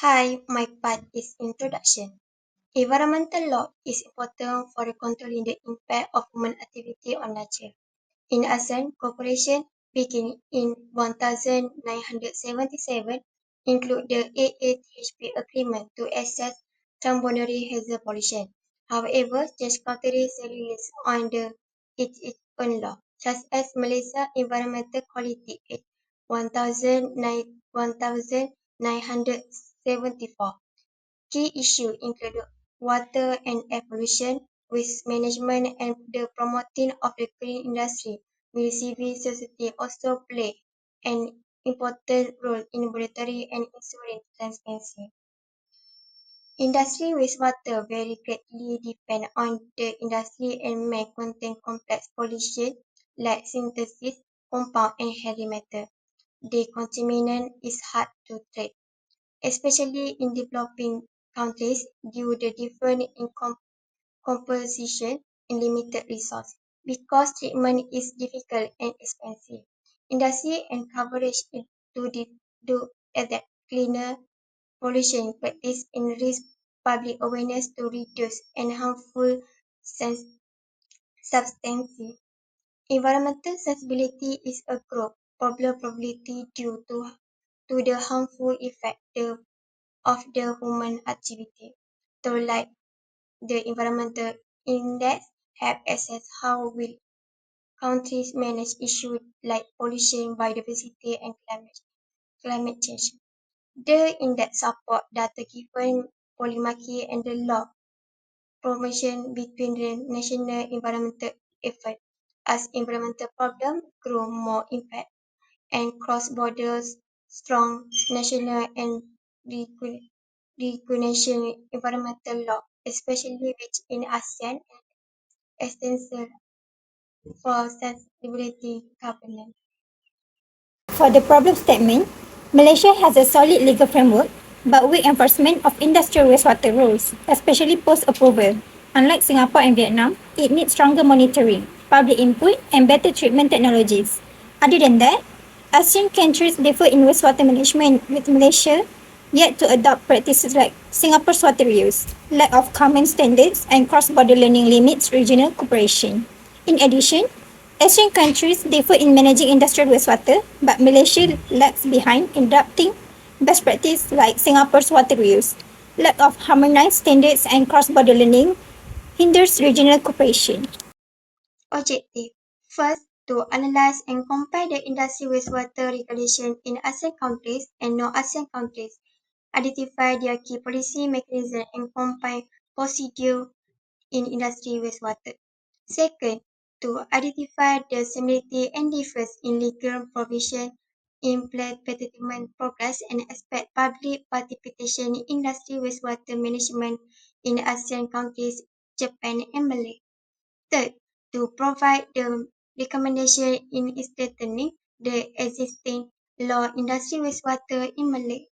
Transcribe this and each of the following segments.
Hi, my part is introduction. Environmental law is important for controlling the impact of human activity on nature. In ASEAN, cooperation beginning in 1977 include the AATHP agreement to assess transboundary hazard pollution. However, each country relies on its own law, such as Malaysia Environmental Quality Act 1974. Key issues include water and air pollution, waste management, and the promoting of the green industry, where civil society also play an important role in monitoring and ensuring transparency. Industry wastewater very greatly depend on the industry and may contain complex pollution like synthesis, compound, and heavy metal. The contaminant is hard to treat, especially in developing countries due to different in composition and limited resource. Because treatment is difficult and expensive, industry encourage it to do adapt cleaner pollution practice and raise public awareness to reduce and harmful substances. Environmental sensibility is a growth problem probability due to the harmful effect of the human activity. So like the environmental index have assessed how will countries manage issues like pollution, biodiversity and climate change. The index support data given policy and the law promotion between the national environmental effort. As environmental problems grow more impact and cross borders, strong national and recognized environmental law, especially which in ASEAN, essential for sustainability governance. For the problem statement, Malaysia has a solid legal framework but weak enforcement of industrial wastewater rules, especially post-approval. Unlike Singapore and Vietnam, it needs stronger monitoring, public input, and better treatment technologies. Other than that, ASEAN countries differ in wastewater management, with Malaysia yet to adopt practices like Singapore's water use, lack of common standards, and cross-border learning limits regional cooperation. In addition, Asian countries differ in managing industrial wastewater, but Malaysia lags behind in adopting best practice like Singapore's water reuse. Lack of harmonized standards and cross-border learning hinders regional cooperation. Objective. First, to analyze and compare the industry wastewater regulation in ASEAN countries and non-ASEAN countries, identify their key policy mechanisms and compare procedure in industry wastewater. Second, to identify the similarity and difference in legal provision, implementation progress, and expect public participation in industry wastewater management in ASEAN countries, Japan, and Malay. Third, to provide the recommendation in strengthening the existing law industry wastewater in Malay.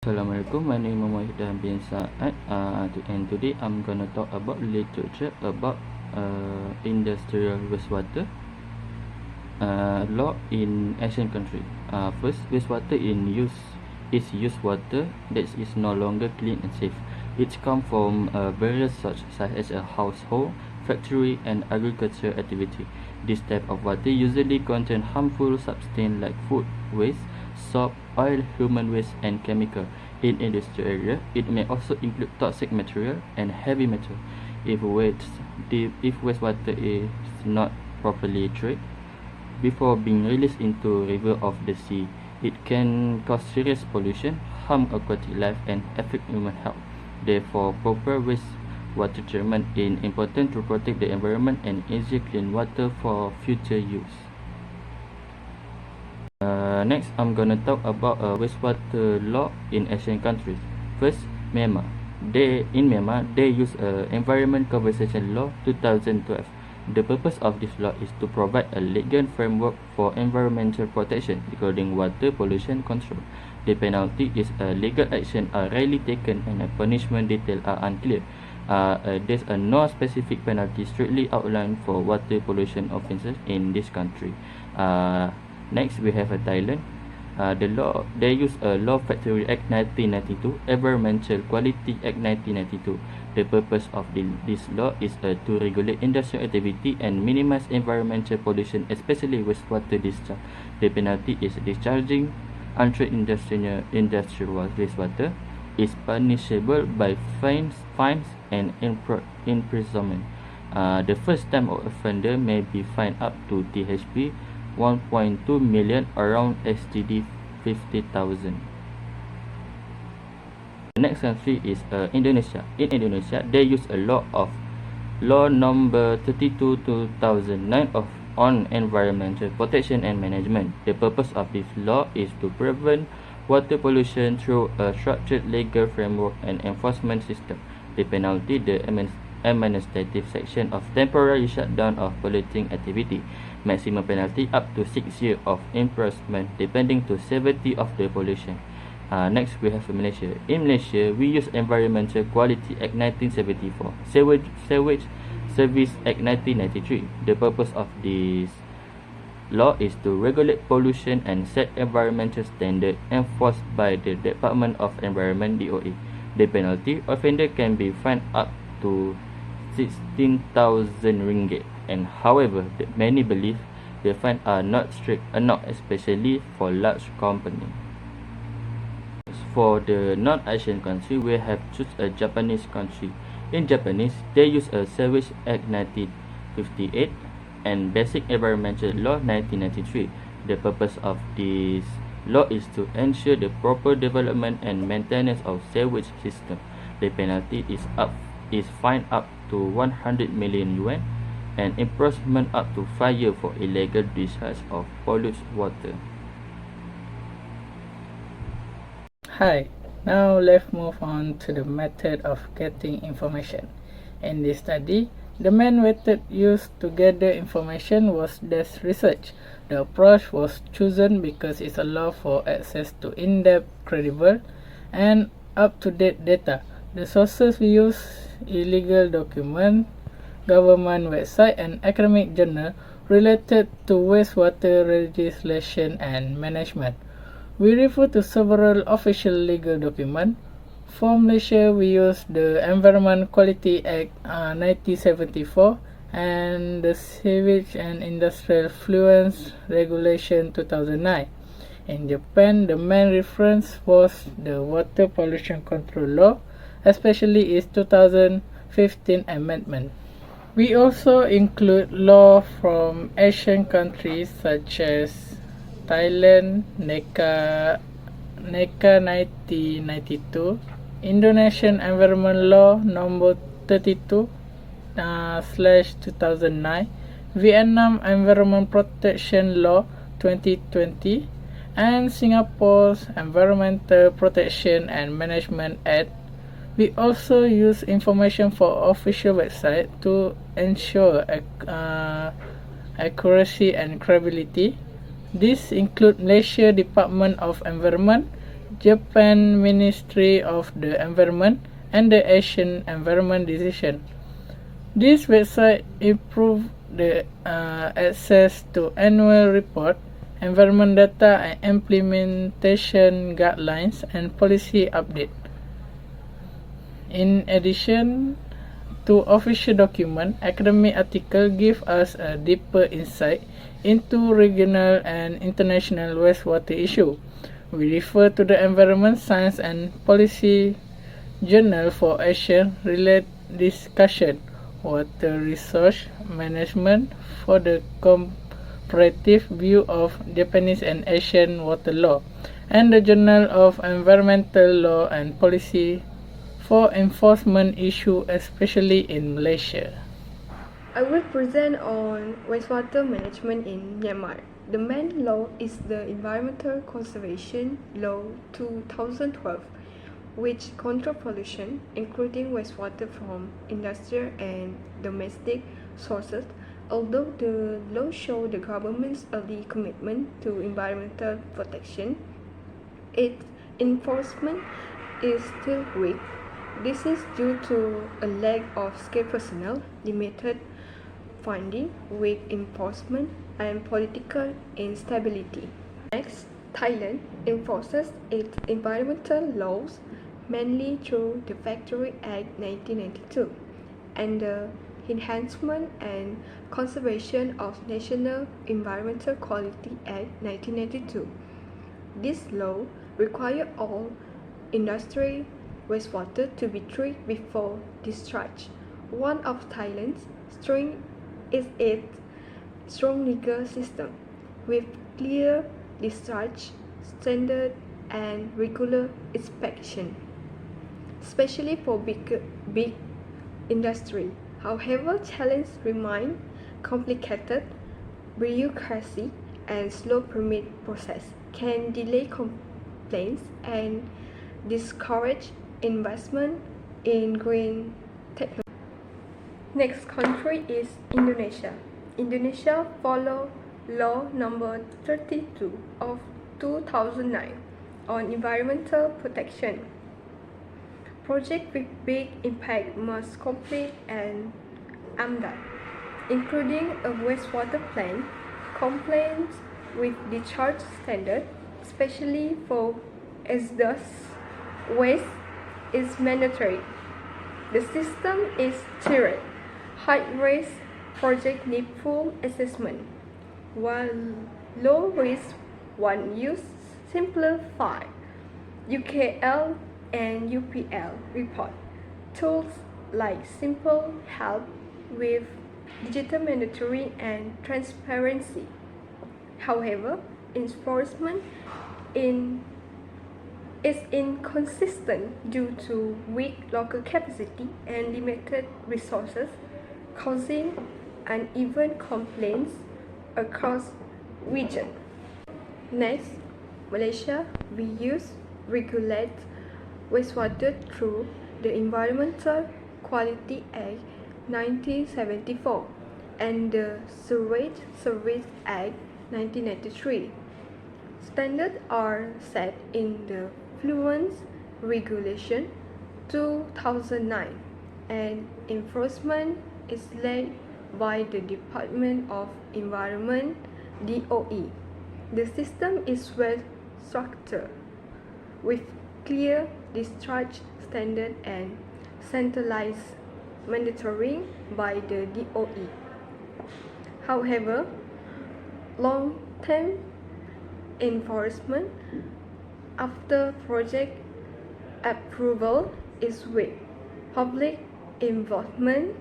Assalamualaikum, my name is Muhammad bin Saad and today I'm gonna talk about literature about industrial wastewater law in Asian country. First, wastewater in use is used water that is no longer clean and safe. It comes from various sources such as a household, factory and agriculture activity. This type of water usually contains harmful substances like food waste, soap, oil, human waste and chemical. In industrial area, it may also include toxic material and heavy metal. If wastewater is not properly treated before being released into river of the sea, it can cause serious pollution, harm aquatic life and affect human health. Therefore, proper wastewater treatment is important to protect the environment and ensure clean water for future use. Next, I'm gonna talk about wastewater law in Asian countries. First, Myanmar. In Myanmar, they use Environment Conservation Law 2012. The purpose of this law is to provide a legal framework for environmental protection, including water pollution control. The penalty is legal action are rarely taken and punishment details are unclear. There's no specific penalty strictly outlined for water pollution offences in this country. Next, we have Thailand. They use a Law Factory Act 1992, Environmental Quality Act 1992. The purpose of this law is to regulate industrial activity and minimize environmental pollution, especially wastewater discharge. The penalty is discharging untreated industrial wastewater is punishable by fines and imprisonment. The first time offender may be fined up to THB 1.2 million, around SGD 50,000. The next country is Indonesia. In Indonesia, they use a law number 32 2009 on environmental protection and management. The purpose of this law is to prevent water pollution through a structured legal framework and enforcement system. The penalty, the administrative section of temporary shutdown of polluting activity. Maximum penalty up to 6 years of imprisonment, depending to severity of the pollution. Next, we have Malaysia. In Malaysia, we use Environmental Quality Act 1974, Sewage Service Act 1993. The purpose of this law is to regulate pollution and set environmental standards enforced by the Department of Environment (DOE). The penalty, offender can be fined up to 16,000 ringgit, and however, many believe the fines are not strict enough, especially for large companies. For the non-Asian country, we have choose a Japanese country. In Japanese, they use a Sewage Act 1958 and Basic Environmental Law 1993. The purpose of this law is to ensure the proper development and maintenance of sewage system. The penalty is fine up to 100 million yuan and imprisonment up to 5 years for illegal discharge of polluted water. Hi, now let's move on to the method of getting information. In this study, the main method used to gather information was desk research. The approach was chosen because it allows for access to in-depth, credible, and up-to-date data. The sources we use: illegal document, government website, and academic journal related to wastewater legislation and management. We refer to several official legal documents. For Malaysia, we use the Environment Quality Act 1974 and the Sewage and Industrial Effluents Regulation 2009. In Japan, the main reference was the Water Pollution Control Law, especially its 2015 amendment. We also include law from Asian countries such as Thailand, NECA 1992, Indonesian Environment Law number 32/2009, Vietnam Environment Protection Law 2020, and Singapore's Environmental Protection and Management Act. We also use information for official website to ensure accuracy and credibility. These include Malaysia Department of Environment, Japan Ministry of the Environment, and the Asian Environment Decision. This website improve the access to annual report, environment data, and implementation guidelines and policy update. In addition to official document, academic articles give us a deeper insight into regional and international wastewater issue. We refer to the Environment, Science and Policy Journal for Asian-related discussion, Water Resource Management for the comparative view of Japanese and Asian water law, and the Journal of Environmental Law and Policy for enforcement issue, especially in Malaysia. I will present on wastewater management in Myanmar. The main law is the Environmental Conservation Law 2012, which control pollution, including wastewater from industrial and domestic sources. Although the law shows the government's early commitment to environmental protection, its enforcement is still weak. This is due to a lack of skilled personnel, limited funding, weak enforcement, and political instability. Next, Thailand enforces its environmental laws mainly through the Factory Act 1992 and the Enhancement and Conservation of National Environmental Quality Act 1992. This law requires all industry wastewater to be treated before discharge. One of Thailand's strengths is its strong legal system, with clear discharge standard and regular inspection, especially for big industry. However, challenges remain complicated bureaucracy and slow permit process can delay complaints and discourage investment in green technology. Next country is Indonesia. Indonesia follow Law number 32 of 2009 on environmental protection. Projects with big impact must complete an AMDAT, including a wastewater plant, compliance with discharge standard, especially for hazardous waste, is mandatory. The system is tiered. High-risk projects need full assessment, while low-risk ones use simplified UKL and UPL report tools like Simple Help with digital monitoring and transparency. However, enforcement is inconsistent due to weak local capacity and limited resources, causing uneven complaints across region. Next, Malaysia regulate wastewater through the Environmental Quality Act 1974 and the Sewage Service Act 1993. Standards are set in the Fluence Regulation 2009 and enforcement is led by the Department of Environment (DOE). The system is well structured with clear discharge standard and centralized monitoring by the DOE. However, long-term enforcement after project approval is weak. Public involvement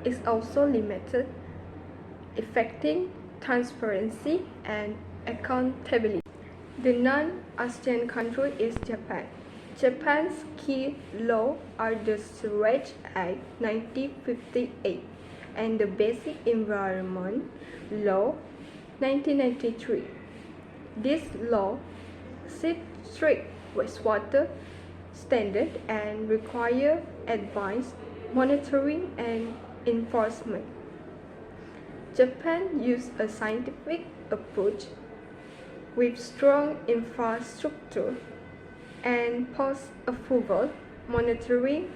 is also limited, affecting transparency and accountability. The non-ASEAN country is Japan. Japan's key law are the Sewage Act 1958 and the Basic Environment Law 1993. This law sets strict wastewater standards and require advanced monitoring and enforcement. Japan used a scientific approach with strong infrastructure and post-approval monitoring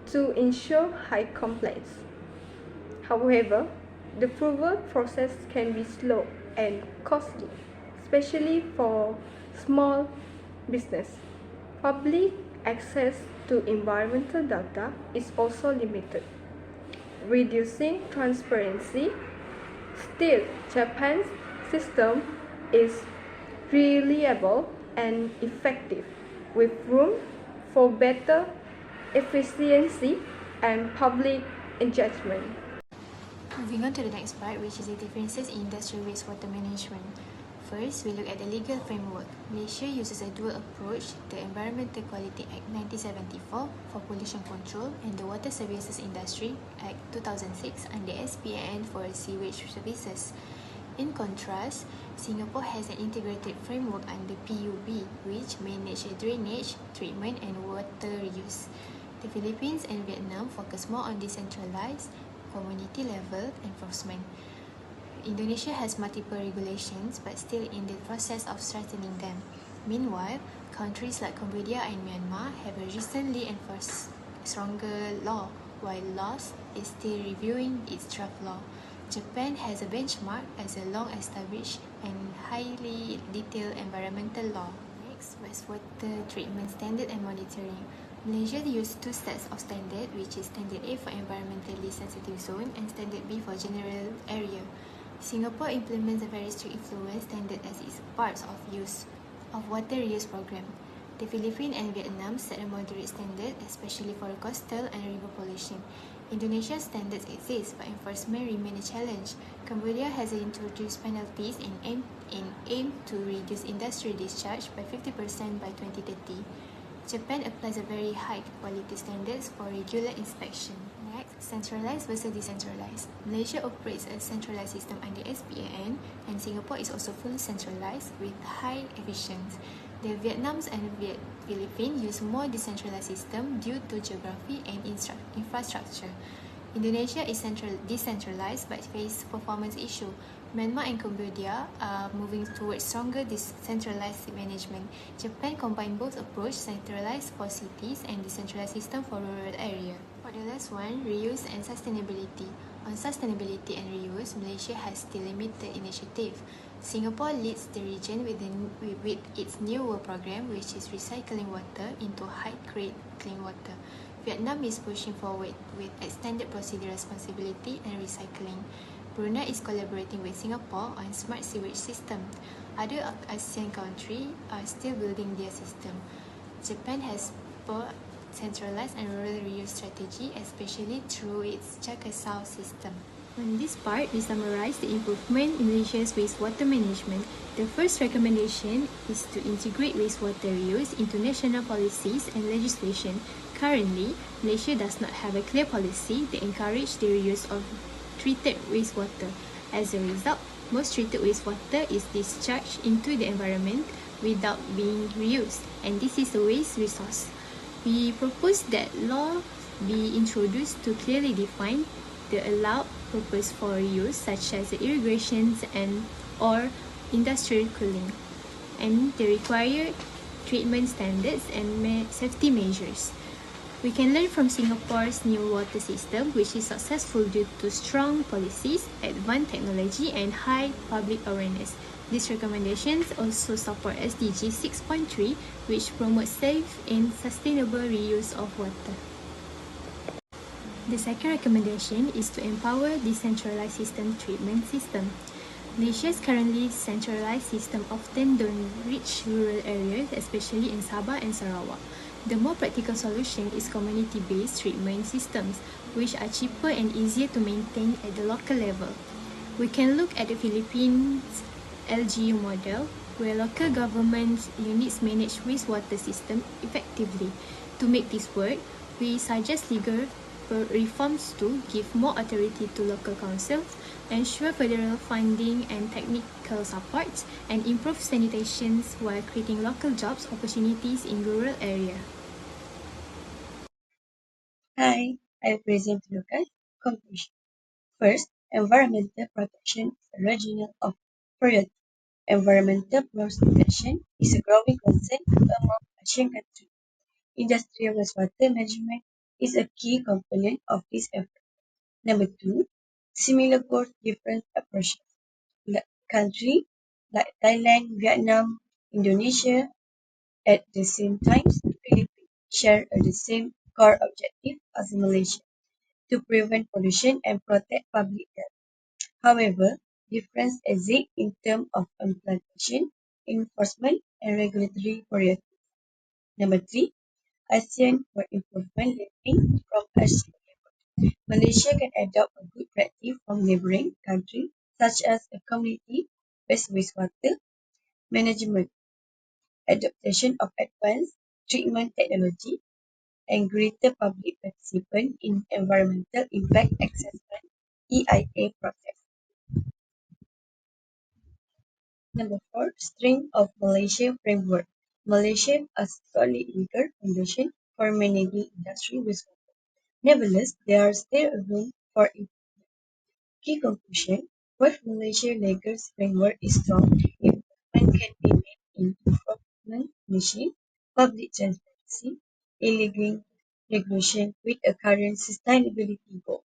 to ensure high compliance. However, the approval process can be slow and costly, especially for small business. Public access to environmental data is also limited, reducing transparency. Still, Japan's system is reliable and effective, with room for better efficiency and public engagement. Moving on to the next part, which is the differences in industrial wastewater management. First, we look at the legal framework. Malaysia uses a dual approach, the Environmental Quality Act 1974 for pollution control and the Water Services Industry Act 2006 and the SPAN for sewage services. In contrast, Singapore has an integrated framework under PUB, which manages drainage, treatment and water reuse. The Philippines and Vietnam focus more on decentralized, community-level enforcement. Indonesia has multiple regulations but still in the process of strengthening them. Meanwhile, countries like Cambodia and Myanmar have recently enforced stronger law, while Laos is still reviewing its draft law. Japan has a benchmark as a long-established and highly detailed environmental law. Next, wastewater treatment standard and monitoring. Malaysia uses two sets of standard, which is standard A for environmentally sensitive zone and standard B for general area. Singapore implements a very strict effluent standard as its part of water reuse program. The Philippines and Vietnam set a moderate standard, especially for coastal and river pollution. Indonesia's standards exist, but enforcement remains a challenge. Cambodia has introduced penalties and aim to reduce industrial discharge by 50% by 2030. Japan applies a very high quality standards for regular inspection. Next, centralized versus decentralized. Malaysia operates a centralized system under SPAN, and Singapore is also fully centralized with high efficiency. The Vietnams and Philippines use more decentralized system due to geography and infrastructure. Indonesia is decentralized but face performance issue. Myanmar and Cambodia are moving towards stronger decentralized management. Japan combines both approach, centralized for cities and decentralized system for rural area. For the last one, reuse and sustainability. On sustainability and reuse, Malaysia has still limited initiative. Singapore leads the region with its New World program, which is recycling water into high-grade clean water. Vietnam is pushing forward with extended procedure responsibility and recycling. Brunei is collaborating with Singapore on smart sewage system. Other ASEAN countries are still building their system. Japan has both centralized and rural reuse strategy, especially through its Jakarta system. On this part, we summarize the improvement in Malaysia's wastewater management. The first recommendation is to integrate wastewater reuse into national policies and legislation. Currently, Malaysia does not have a clear policy that encourages the reuse of treated wastewater. As a result, most treated wastewater is discharged into the environment without being reused, and this is a waste resource. We propose that law be introduced to clearly define the allowed purpose for reuse, such as irrigations and or industrial cooling, and the required treatment standards and safety measures. We can learn from Singapore's new water system, which is successful due to strong policies, advanced technology, and high public awareness. These recommendations also support SDG 6.3, which promotes safe and sustainable reuse of water. The second recommendation is to empower decentralized system treatment system. Malaysia's currently centralized system often don't reach rural areas, especially in Sabah and Sarawak. The more practical solution is community-based treatment systems, which are cheaper and easier to maintain at the local level. We can look at the Philippines LGU model, where local government units manage wastewater system effectively. To make this work, we suggest legal reforms to give more authority to local councils, ensure federal funding and technical support, and improve sanitations while creating local jobs opportunities in rural areas. Hi, I present local conclusion. First, environmental protection is a regional of priority. Environmental protection is a growing concern among Asian countries. Industrial wastewater management is a key component of this effort. Number two, similar goals, different approaches. Countries like Thailand, Vietnam, Indonesia, at the same time, Philippines share the same core objective as Malaysia to prevent pollution and protect public health. However, difference exists in terms of implementation, enforcement, and regulatory priorities. Number three, ASEAN for improvement learning from ASEAN. Malaysia can adopt a good practice from neighboring countries such as a community-based wastewater management, adaptation of advanced treatment technology, and greater public participation in environmental impact assessment (EIA) process. Number four, strength of Malaysia framework. Malaysia has solid legal foundation for managing industry wastewater. Nevertheless, there are still room for improvement. Key conclusion: while Malaysia legal framework is strong, improvement can be made in enforcement machine, public transparency, illegal regulation with a current sustainability goal.